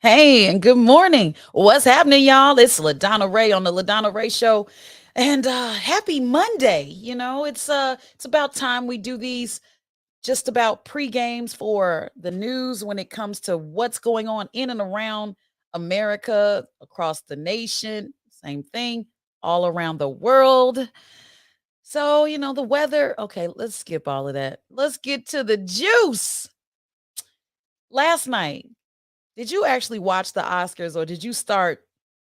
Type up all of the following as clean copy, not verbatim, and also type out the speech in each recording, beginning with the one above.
Hey, and good morning. What's happening, y'all? It's LaDonna Ray on the LaDonna Ray Show. And happy Monday. It's about time we do these just about pre-games for the news when it comes to what's going on in and around America, across the nation, same thing, all around the world. So, the weather. Okay, let's skip all of that. Let's get to the juice. Last night, did you actually watch the Oscars or did you start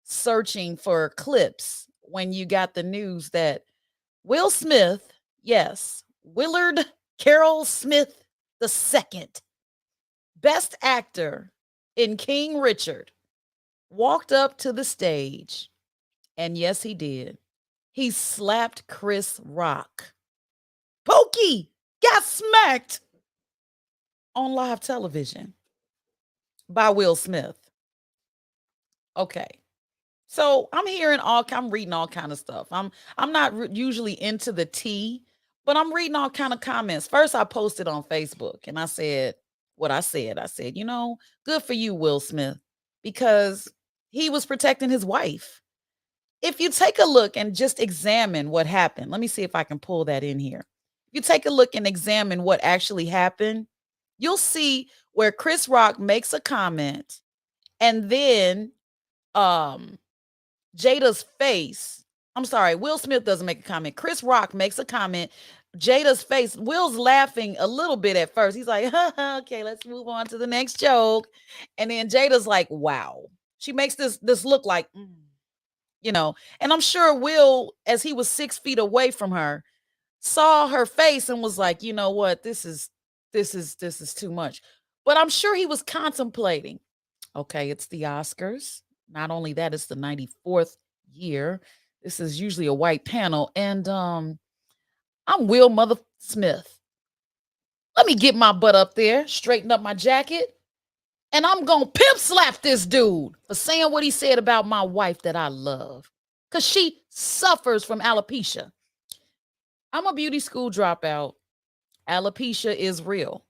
searching for clips when you got the news that Will Smith, yes, Willard Carroll Smith II, best actor in King Richard, walked up to the stage and yes, he did. He slapped Chris Rock. Pokey got smacked on live television by Will Smith. Okay. So I'm reading all kind of stuff. I'm not usually into the tea, but I'm reading all kind of comments. First, I posted on Facebook and I said what I said. I said, good for you, Will Smith, because he was protecting his wife. If you take a look and just examine what happened, let me see if I can pull that in here. If you take a look and examine what actually happened, you'll see where Chris Rock makes a comment and then um Jada's face. I'm sorry, Will Smith doesn't make a comment. Chris Rock makes a comment. Jada's face. Will's laughing a little bit at first. He's like, okay, let's move on to the next joke. And then Jada's like, wow. She makes this look like, and I'm sure Will, as he was 6 feet away from her, saw her face and was like, you know what, this is too much. But I'm sure he was contemplating, okay, it's the Oscars. Not only that, it's the 94th year. This is usually a white panel. And I'm Will Mother Smith. Let me get my butt up there, straighten up my jacket, and I'm gonna pimp slap this dude for saying what he said about my wife that I love. Cause she suffers from alopecia. I'm a beauty school dropout. Alopecia is real.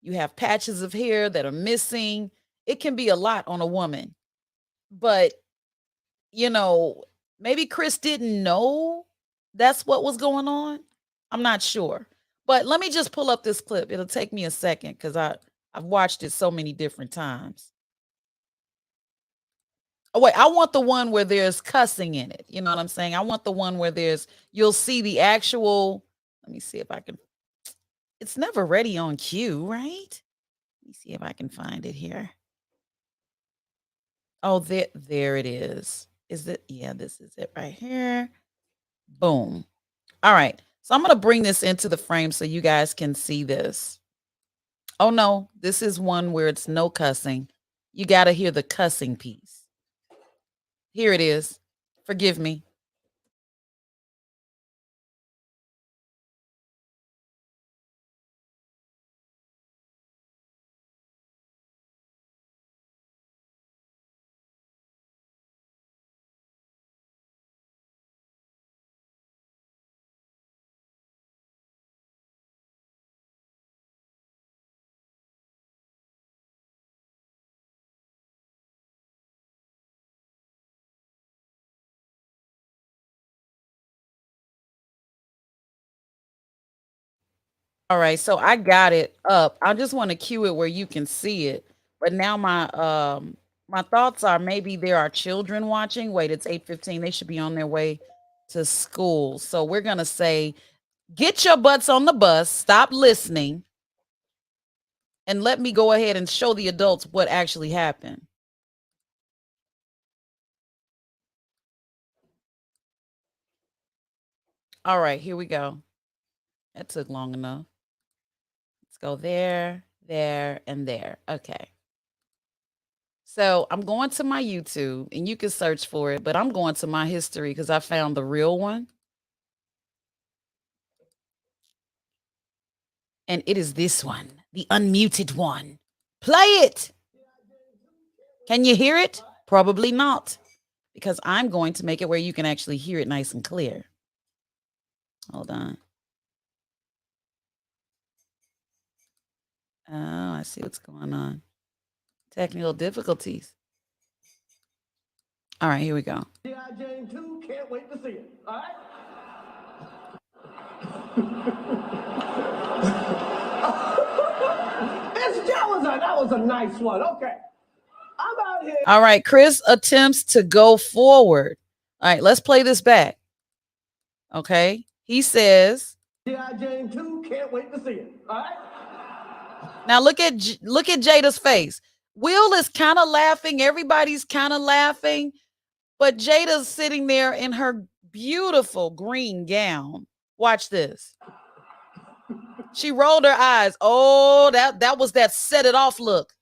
You have patches of hair that are missing. It can be a lot on a woman. But you know, maybe Chris didn't know that's what was going on. I'm not sure. But let me just pull up this clip. It'll take me a second because I've watched it so many different times. Oh wait, I want the one where there's cussing in it. You know what I'm saying? I want the one where you'll see the actual. Let me see if I can. It's never ready on cue, right? Let me see if I can find it here. Oh, there it is. Is it? Yeah, this is it right here. Boom. All right. So I'm going to bring this into the frame so you guys can see this. Oh no, this is one where it's no cussing. You got to hear the cussing piece. Here it is. Forgive me. All right, so I got it up. I just want to cue it where you can see it. But now my thoughts are maybe there are children watching. Wait, it's 8:15. They should be on their way to school. So we're going to say get your butts on the bus, stop listening, and let me go ahead and show the adults what actually happened. All right, here we go. That took long enough. Let's go there, there, and there. Okay. So I'm going to my YouTube and you can search for it, but I'm going to my history because I found the real one. And it is this one, the unmuted one. Play it. Can you hear it? Probably not, because I'm going to make it where you can actually hear it nice and clear. Hold on. Oh, I see what's going on. Technical difficulties. All right, here we go. G.I. Jane 2, can't wait to see it. All right? That was a nice one. Okay. I'm out here. All right, Chris attempts to go forward. All right, let's play this back. Okay. He says, G.I. Jane 2, can't wait to see it. All right? now look at Jada's face. Will is kind of laughing. Everybody's kind of laughing, but Jada's sitting there in her beautiful green gown. Watch this. She rolled her eyes. Oh, that was that set it off look.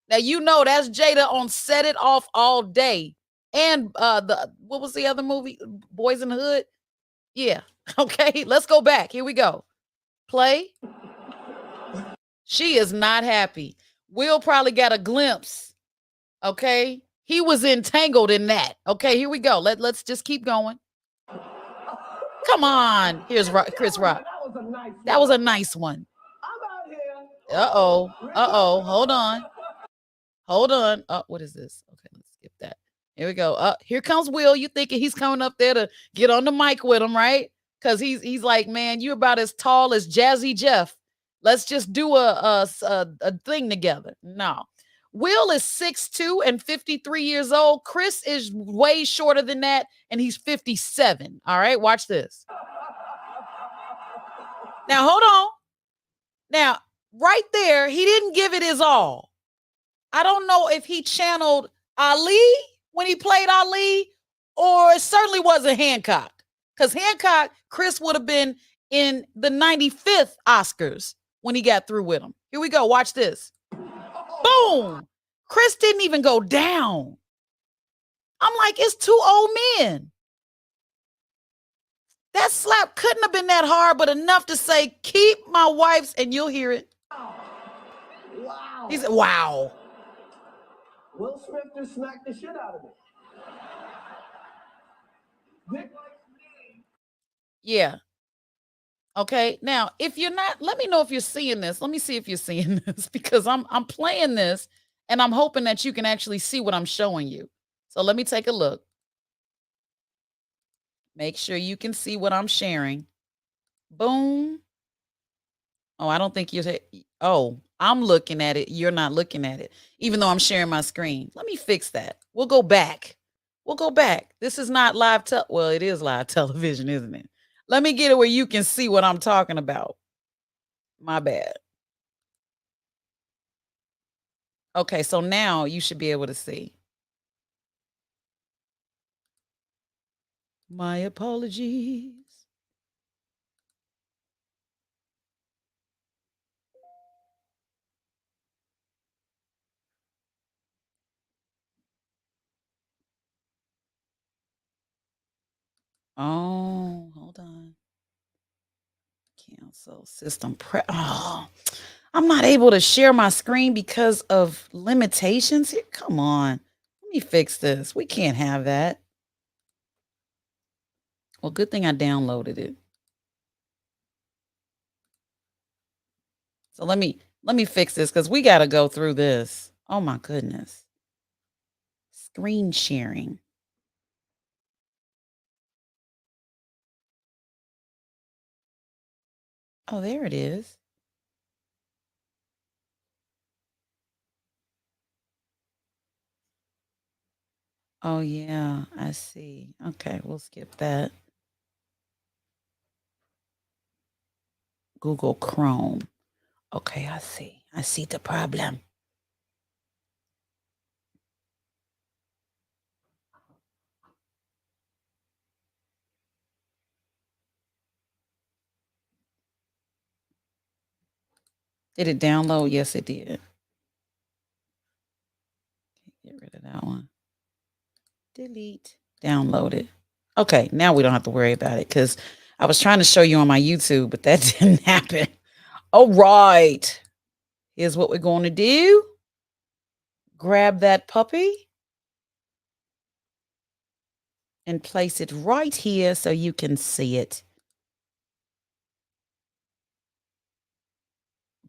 Now you know that's Jada on set it off all day. And the what was the other movie? Boys in the Hood? Yeah. Okay, let's go back. Here we go. Play. She is not happy. Will probably got a glimpse. Okay. He was entangled in that. Okay, here we go. Let's just keep going. Come on. Here's Chris Rock. That was a nice one. Uh-oh. Uh-oh. Hold on. Hold on. Oh, what is this? Okay, let's skip that. Here we go. Here comes Will. You thinking he's coming up there to get on the mic with him, right? Because he's like, man, you're about as tall as Jazzy Jeff. Let's just do a thing together. No. Will is 6'2" and 53 years old. Chris is way shorter than that, and he's 57. All right, watch this. Now, hold on. Now, right there, he didn't give it his all. I don't know if he channeled Ali when he played Ali, or it certainly wasn't Hancock. Because Hancock, Chris would have been in the 95th Oscars when he got through with him. Here we go. Watch this. Boom. Chris didn't even go down. I'm like, it's two old men. That slap couldn't have been that hard, but enough to say, keep my wife's, and you'll hear it. Wow. He said, wow. Will Smith just smacked the shit out of me. Yeah. Okay. Now, if you're not, let me know if you're seeing this. Let me see if you're seeing this because I'm playing this and I'm hoping that you can actually see what I'm showing you. So let me take a look. Make sure you can see what I'm sharing. Boom. Oh, I don't think you're. Oh, I'm looking at it. You're not looking at it, even though I'm sharing my screen. Let me fix that. We'll go back. We'll go back. This is not live. Well, it is live television, isn't it? Let me get it where you can see what I'm talking about. My bad. Okay, so now you should be able to see. My apologies. Oh, hold on. Cancel system Oh, I'm not able to share my screen because of limitations here. Come on. Let me fix this. We can't have that. Well, good thing I downloaded it. So let me fix this because we got to go through this. Oh my goodness. Screen sharing. Oh, there it is. Oh yeah, I see. Okay, we'll skip that. Google Chrome. Okay, I see. I see the problem. Did it download? Yes, it did. Get rid of that one. Delete. Download it. Okay, now we don't have to worry about it because I was trying to show you on my YouTube, but that didn't happen. All right. Here's what we're going to do. Grab that puppy and place it right here so you can see it.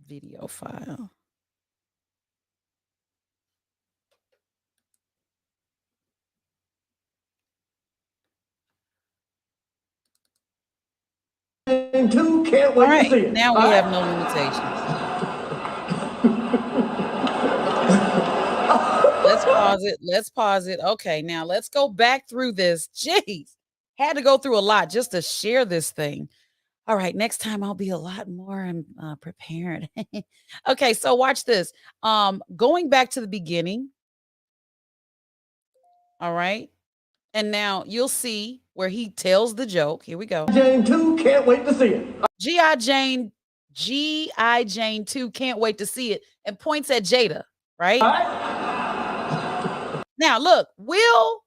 Video file. Two, can't All wait to right, see it. now All we have right? no limitations. Let's pause it. Let's pause it. Okay, now let's go back through this. Jeez, had to go through a lot just to share this thing. All right, next time I'll be a lot more prepared. Okay, so watch this. Going back to the beginning. All right, and now you'll see where he tells the joke. Here we go. Jane 2, can't wait to see it. G.I. Jane, G.I. Jane 2, can't wait to see it, and points at Jada, right? All right? Now, look, Will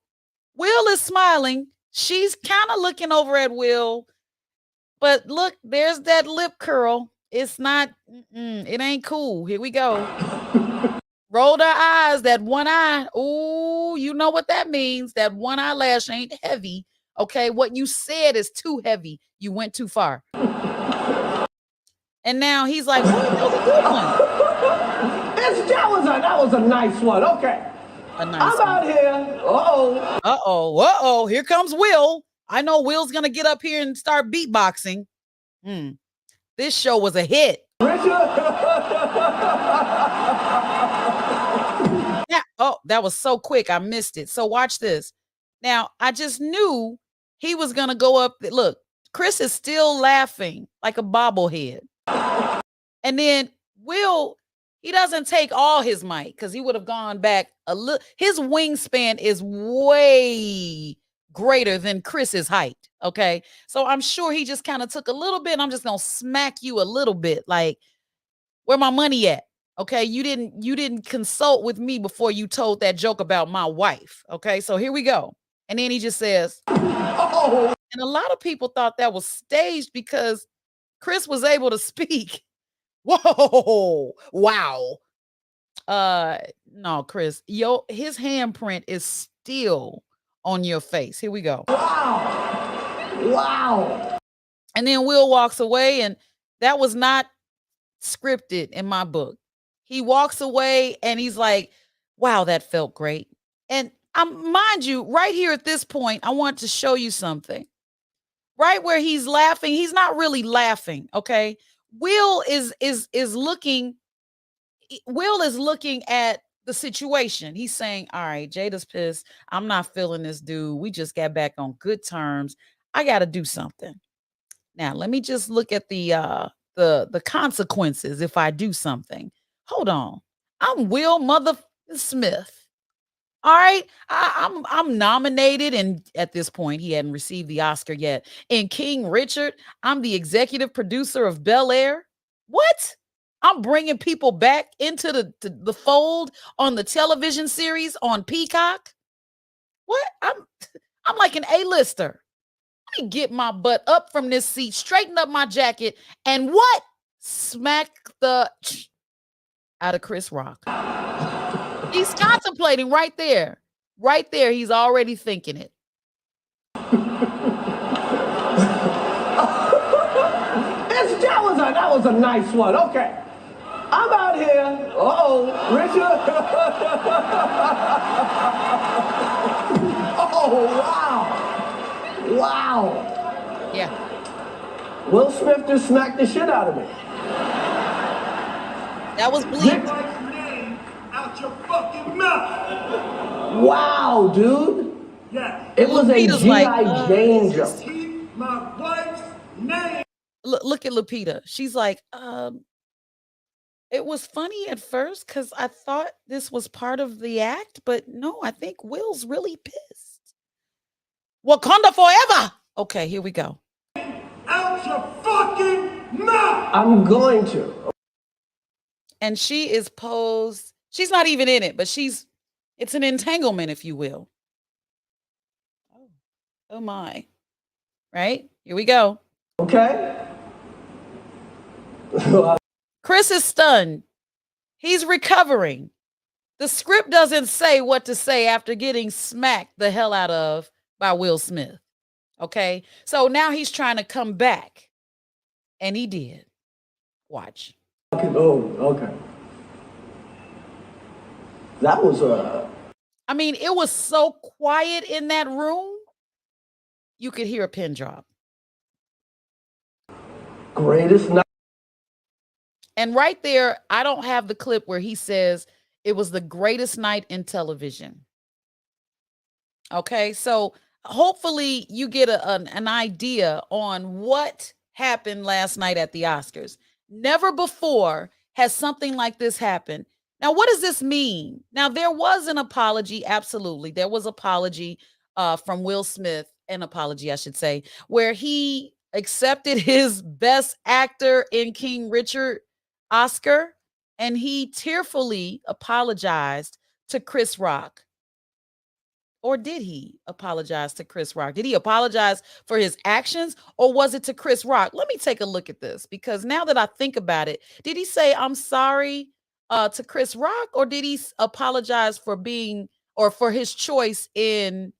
is smiling. She's kind of looking over at Will, but look, there's that lip curl. It's not, it ain't cool. Here we go. Rolled her eyes, that one eye. Oh, you know what that means. That one eyelash ain't heavy. Okay, what you said is too heavy. You went too far. And now he's like, "What? That was a good one." That was a nice one. Okay. A nice I'm one. out here. Uh-oh. Here comes Will. I know Will's gonna get up here and start beatboxing. This show was a hit. Yeah. Oh, that was so quick. I missed it. So watch this. Now, I just knew he was gonna go up. Look, Chris is still laughing like a bobblehead. And then Will, he doesn't take all his might because he would have gone back a little. His wingspan is way greater than Chris's height. Okay. So I'm sure he just kind of took a little bit. I'm just gonna smack you a little bit. Like, where my money at? Okay. You didn't consult with me before you told that joke about my wife. Okay. So here we go. And then he just says, oh. And a lot of people thought that was staged because Chris was able to speak. Whoa, wow. No, Chris, his handprint is still on your face. Here we go. Wow. And then Will walks away, and that was not scripted in my book. He walks away and he's like, wow, that felt great. And mind you, right here at this point, I want to show you something. Right where he's laughing, he's not really laughing, okay? Will is looking at the situation. He's saying, all right, Jada's pissed. I'm not feeling this dude. We just got back on good terms. I got to do something. Now, let me just look at the consequences if I do something. Hold on. I'm Will Mother Smith. All right, I'm nominated, and at this point, he hadn't received the Oscar yet. In King Richard, I'm the executive producer of Bel Air. What? I'm bringing people back into the fold on the television series on Peacock. What? I'm like an A-lister. Let me get my butt up from this seat, straighten up my jacket, and what? Smack the out of Chris Rock. He's contemplating right there. Right there. He's already thinking it. That was a nice one. Okay. I'm out here. Richard. Oh, wow. Wow. Yeah. Will Smith just smacked the shit out of me. That was bleak. Out your fucking mouth. Wow, dude. Yeah. It was a G.I. Like, Jane joke. Keep my wife's name. Look at Lupita. She's like, it was funny at first because I thought this was part of the act, but no, I think Will's really pissed. Wakanda forever. Okay, here we go. Out your fucking mouth. I'm going to. And she is posed. She's not even in it, but it's an entanglement, if you will. Oh my. Right? Here we go. Okay. Chris is stunned. He's recovering. The script doesn't say what to say after getting smacked the hell out of by Will Smith. Okay? So now he's trying to come back. And he did. Watch. Oh, okay. That was I mean, it was so quiet in that room. You could hear a pin drop. Greatest night. And right there, I don't have the clip where he says it was the greatest night in television. Okay, so hopefully you get an idea on what happened last night at the Oscars. Never before has something like this happened. Now, what does this mean? Now, there was an apology. Absolutely, there was apology from Will Smith, an apology, I should say, where he accepted his Best Actor in King Richard Oscar, and he tearfully apologized to Chris Rock. Or did he apologize to Chris Rock? Did he apologize for his actions or was it to Chris Rock? Let me take a look at this because now that I think about it, did he say I'm sorry to Chris Rock or did he apologize for being or for his choice in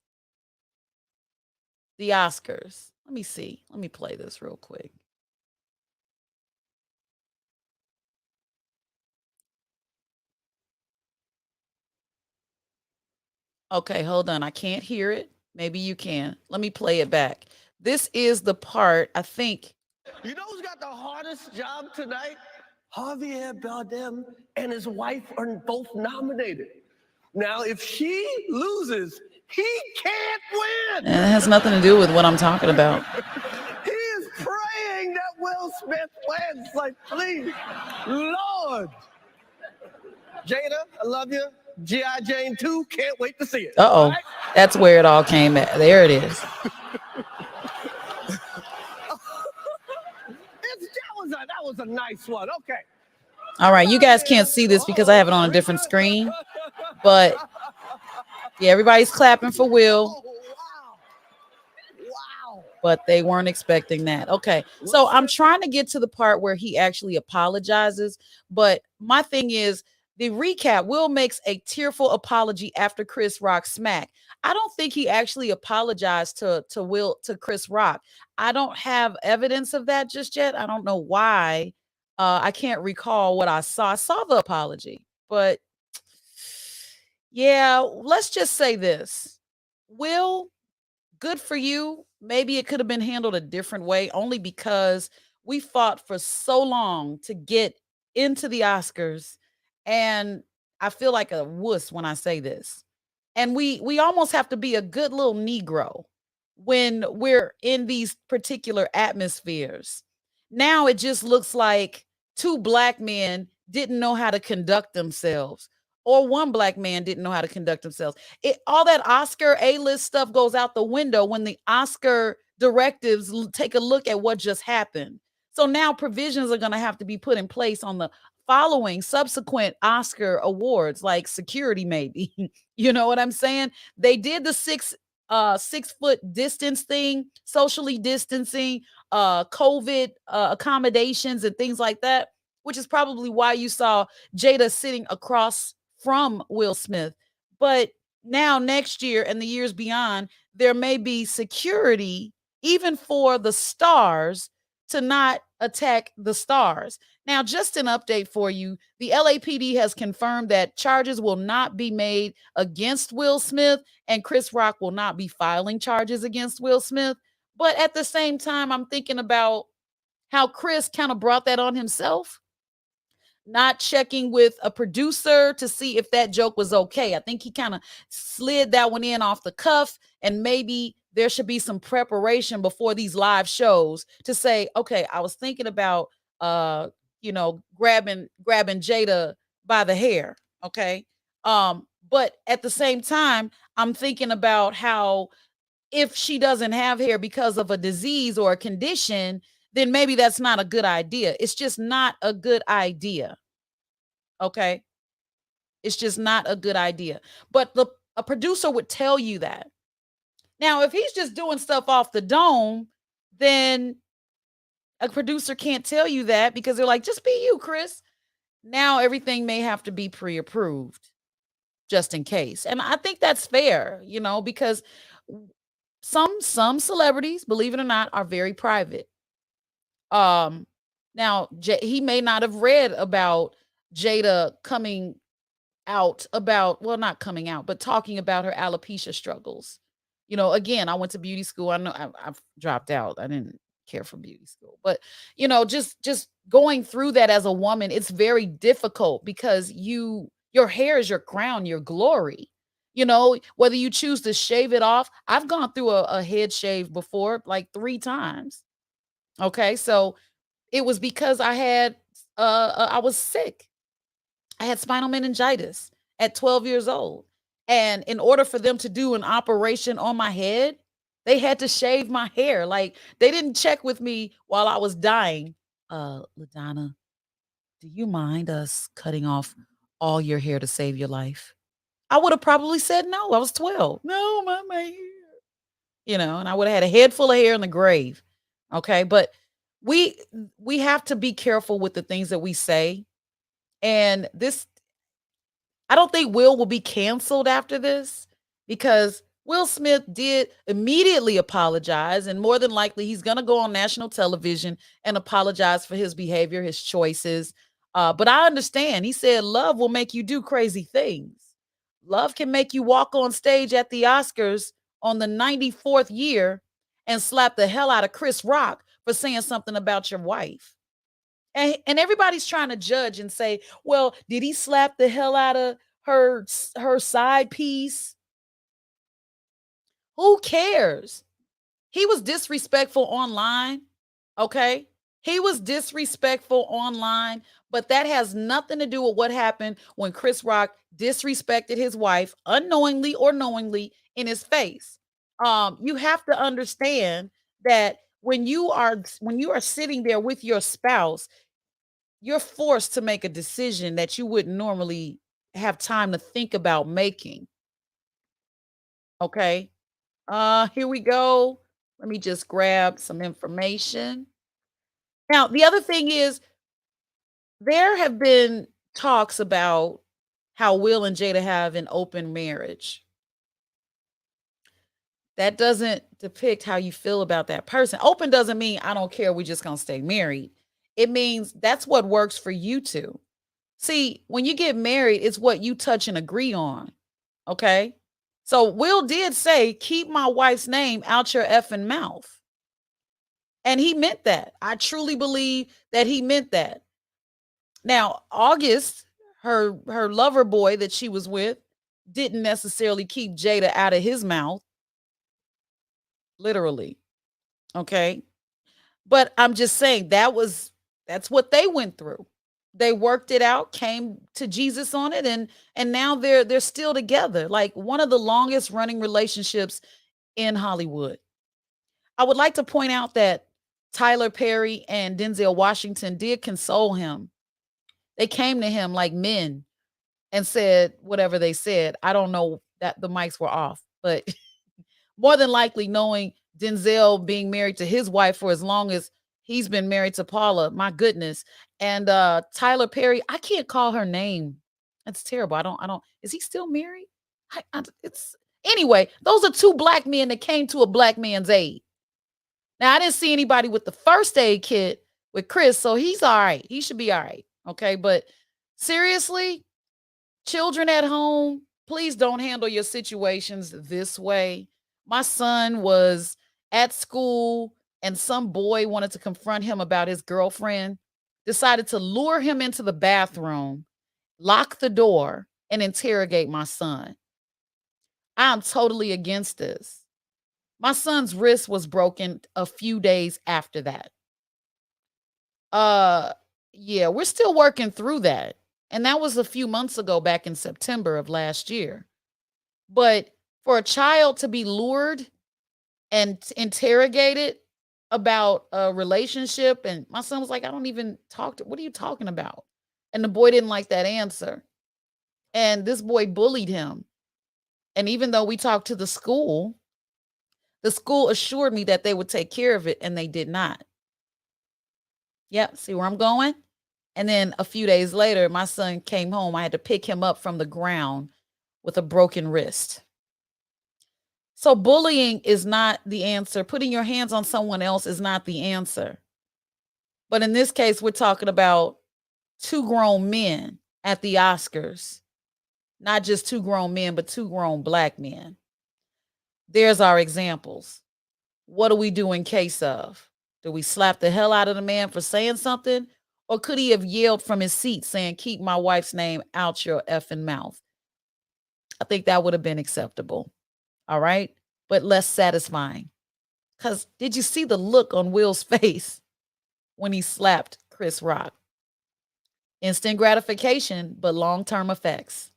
the Oscars? Let me see. Let me play this real quick. Okay, hold on. I can't hear it. Maybe you can. Let me play it back. This is the part I think. You know who's got the hardest job tonight? Javier Bardem and his wife are both nominated. Now, if she loses, he can't win. It has nothing to do with what I'm talking about. He is praying that Will Smith wins. Like, please, Lord. Jada, I love you. G.I. Jane 2, can't wait to see it. Uh-oh. Right? That's where it all came at. There it is. That was a nice one. Okay. All right. You guys can't see this because I have it on a different screen. But yeah, everybody's clapping for Will. Wow. But they weren't expecting that. Okay. So I'm trying to get to the part where he actually apologizes. But my thing is the recap. Will makes a tearful apology after Chris Rock smack. I don't think he actually apologized to Chris Rock. I don't have evidence of that just yet. I don't know why. I can't recall what I saw. I saw the apology, but yeah, let's just say this. Will, good for you. Maybe it could have been handled a different way, only because we fought for so long to get into the Oscars. And I feel like a wuss when I say this. And we almost have to be a good little Negro when we're in these particular atmospheres. Now it just looks like two black men didn't know how to conduct themselves, or one black man didn't know how to conduct themselves. All that Oscar A-list stuff goes out the window when the Oscar directives take a look at what just happened. So now provisions are going to have to be put in place on the following subsequent Oscar awards, like security, maybe. You know what I'm saying? They did the 6 foot distance thing, socially distancing, COVID accommodations and things like that, which is probably why you saw Jada sitting across from Will Smith. But now next year and the years beyond, there may be security even for the stars to not attack the stars. Now, just an update for you. The LAPD has confirmed that charges will not be made against Will Smith and Chris Rock will not be filing charges against Will Smith. But at the same time, I'm thinking about how Chris kind of brought that on himself, not checking with a producer to see if that joke was okay. I think he kind of slid that one in off the cuff, and maybe there should be some preparation before these live shows to say, okay, I was thinking about grabbing Jada by the hair, okay? But at the same time, I'm thinking about how if she doesn't have hair because of a disease or a condition, then maybe that's not a good idea. It's just not a good idea. Okay. It's just not a good idea. But a producer would tell you that. Now, if he's just doing stuff off the dome, then a producer can't tell you that because they're like, just be you, Chris. Now everything may have to be pre-approved just in case. And I think that's fair, because some celebrities, believe it or not, are very private. Now he may not have read about Jada coming out about, well, not coming out, but talking about her alopecia struggles. Again, I went to beauty school. I know I've dropped out. I didn't care for beauty school. But just going through that as a woman, it's very difficult because your hair is your crown, your glory. Whether you choose to shave it off. I've gone through a head shave before, like 3 times. Okay, so it was because I was sick. I had spinal meningitis at 12 years old. And in order for them to do an operation on my head, they had to shave my hair. Like, they didn't check with me while I was dying. LaDonna, do you mind us cutting off all your hair to save your life? I would have probably said no. I was 12. No, my hair. And I would have had a head full of hair in the grave. Okay. But we we have to be careful with the things that we say. And this I don't think Will be canceled after this because Will Smith did immediately apologize, and more than likely he's going to go on national television and apologize for his behavior, his choices. But I understand. He said love will make you do crazy things. Love can make you walk on stage at the Oscars on the 94th year and slap the hell out of Chris Rock for saying something about your wife. And everybody's trying to judge and say, well, did he slap the hell out of her side piece? Who cares? He was disrespectful online. Okay. He was disrespectful online, but that has nothing to do with what happened when Chris Rock disrespected his wife unknowingly or knowingly in his face. You have to understand that when you are sitting there with your spouse, you're forced to make a decision that you wouldn't normally have time to think about making. Okay. Here we go. Let me just grab some information. Now, the other thing is there have been talks about how Will and Jada have an open marriage. That doesn't depict how you feel about that person. Open doesn't mean I don't care, we just gonna stay married. It means that's what works for you two. See, when you get married, it's what you touch and agree on. Okay. So Will did say, keep my wife's name out your effing mouth. And he meant that. I truly believe that he meant that. Now, August, her lover boy that she was with, didn't necessarily keep Jada out of his mouth. Literally. Okay. But I'm just saying that's what they went through. They worked it out, came to Jesus on it, and now they're still together. Like one of the longest running relationships in Hollywood. I would like to point out that Tyler Perry and Denzel Washington did console him. They came to him like men and said whatever they said. I don't know that the mics were off, but more than likely knowing Denzel being married to his wife for as long as he's been married to Paula, my goodness. And Tyler Perry, I can't call her name. That's terrible. I don't is he still married? It's anyway, those are two black men that came to a black man's aid. Now I didn't see anybody with the first aid kit with Chris, so he's all right. He should be all right. Okay, but seriously, children at home, please don't handle your situations this way. My son was at school and some boy wanted to confront him about his girlfriend, decided to lure him into the bathroom, lock the door, and interrogate my son. I'm totally against this. My son's wrist was broken a few days after that. Uh yeah, we're still working through that. And that was a few months ago, back in September of last year. But for a child to be lured and interrogated about a relationship, and my son was like, I don't even talk to, what are you talking about? And the boy didn't like that answer. And this boy bullied him. And even though we talked to the school assured me that they would take care of it, and they did not. Yep, see where I'm going? And then a few days later, my son came home. I had to pick him up from the ground with a broken wrist. So bullying is not the answer. Putting your hands on someone else is not the answer. But in this case, we're talking about two grown men at the Oscars. Not just two grown men, but two grown black men. There's our examples. What do we do in case of? Do we slap the hell out of the man for saying something? Or could he have yelled from his seat saying, keep my wife's name out your effing mouth? I think that would have been acceptable. All right. But less satisfying. Because did you see the look on Will's face when he slapped Chris Rock? Instant gratification, but long term effects.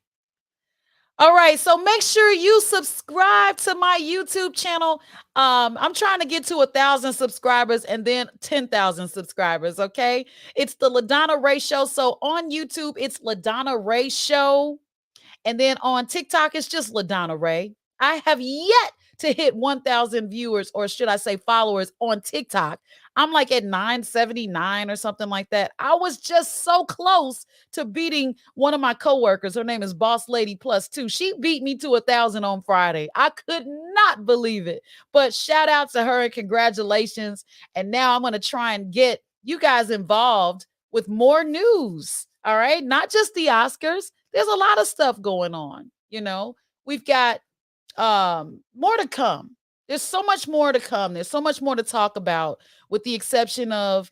All right, so make sure you subscribe to my YouTube channel. I'm trying to get to 1,000 subscribers and then 10,000 subscribers. Okay, it's the LaDonna Ray Show. So on YouTube, it's LaDonna Ray Show. And then on TikTok, it's just LaDonna Ray. I have yet to hit 1,000 viewers, or should I say followers, on TikTok. I'm like at 979 or something like that. I was just so close to beating one of my coworkers. Her name is Boss Lady Plus Two. She beat me to 1,000 on Friday. I could not believe it. But shout out to her and congratulations. And now I'm going to try and get you guys involved with more news. All right. Not just the Oscars. There's a lot of stuff going on. We've got more to come. There's so much more to come. There's so much more to talk about, with the exception of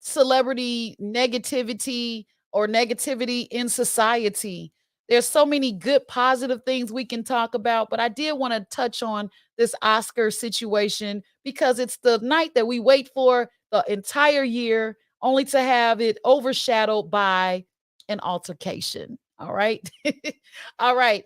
celebrity negativity or negativity in society. There's so many good, positive things we can talk about, but I did want to touch on this Oscar situation because it's the night that we wait for the entire year, only to have it overshadowed by an altercation. All right. All right.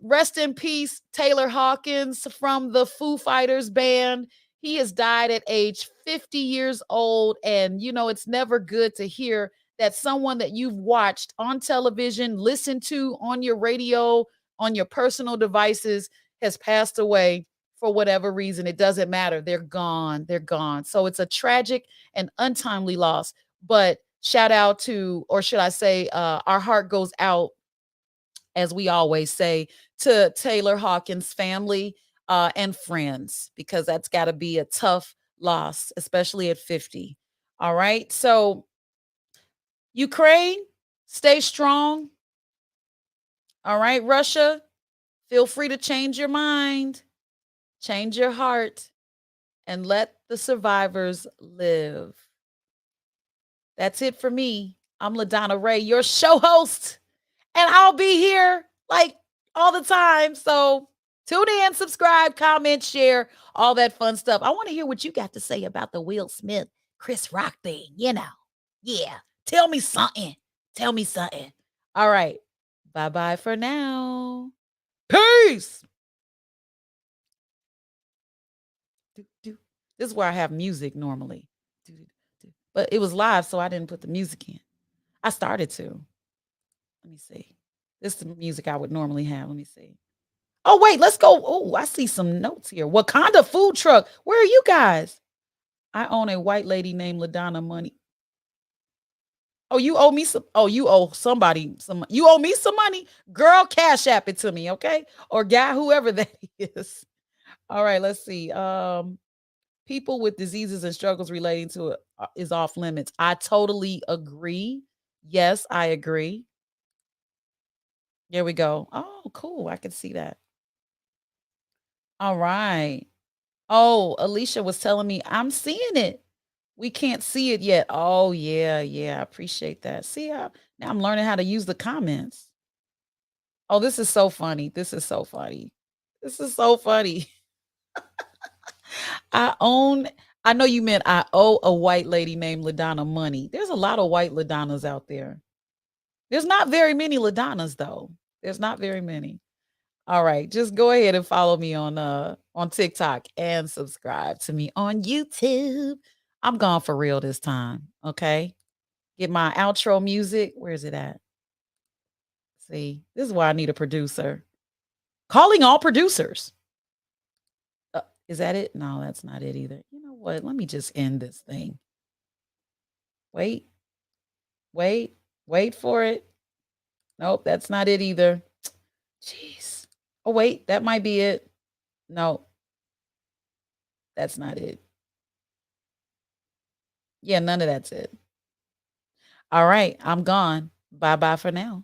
Rest in peace, Taylor Hawkins from the Foo Fighters band. He has died at age 50 years old. And, it's never good to hear that someone that you've watched on television, listened to on your radio, on your personal devices, has passed away for whatever reason. It doesn't matter. They're gone. They're gone. So it's a tragic and untimely loss. But shout out to, or should I say, our heart goes out, as we always say, to Taylor Hawkins' family and friends, because that's got to be a tough loss, especially at 50. All right. So, Ukraine, stay strong. All right. Russia, feel free to change your mind, change your heart, and let the survivors live. That's it for me. I'm LaDonna Ray, your show host, and I'll be here like all the time. So tune in, subscribe, comment, share, all that fun stuff. I want to hear what you got to say about the Will Smith, Chris Rock thing. Yeah. Tell me something. Tell me something. All right. Bye-bye for now. Peace. This is where I have music normally. But it was live, so I didn't put the music in. I started to. Let me see. This is the music I would normally have. Let me see. Oh, wait, let's go. Oh, I see some notes here. Wakanda food truck. Where are you guys? I own a white lady named LaDonna money. Oh, you owe me some. Oh, you owe somebody some. You owe me some money. Girl, cash app it to me, okay? Or guy, whoever that is. All right, let's see. People with diseases and struggles relating to it is off limits. I totally agree. Yes, I agree. There we go. Oh, cool. I can see that. All right. Oh, Alicia was telling me I'm seeing it. We can't see it yet. Oh, yeah. I appreciate that. See how now I'm learning how to use the comments. Oh, this is so funny. This is so funny. This is so funny. I know you meant I owe a white lady named LaDonna money. There's a lot of white LaDonnas out there. There's not very many LaDonnas though. There's not very many. All right, just go ahead and follow me on TikTok and subscribe to me on YouTube. I'm gone for real this time, okay? Get my outro music. Where's it at? See, this is why I need a producer. Calling all producers. Is that it? No, that's not it either. You know what? Let me just end this thing. Wait, wait for it. Nope, that's not it either. Jeez. Oh, wait, that might be it. No, that's not it. Yeah, none of that's it. All right, I'm gone. Bye bye for now.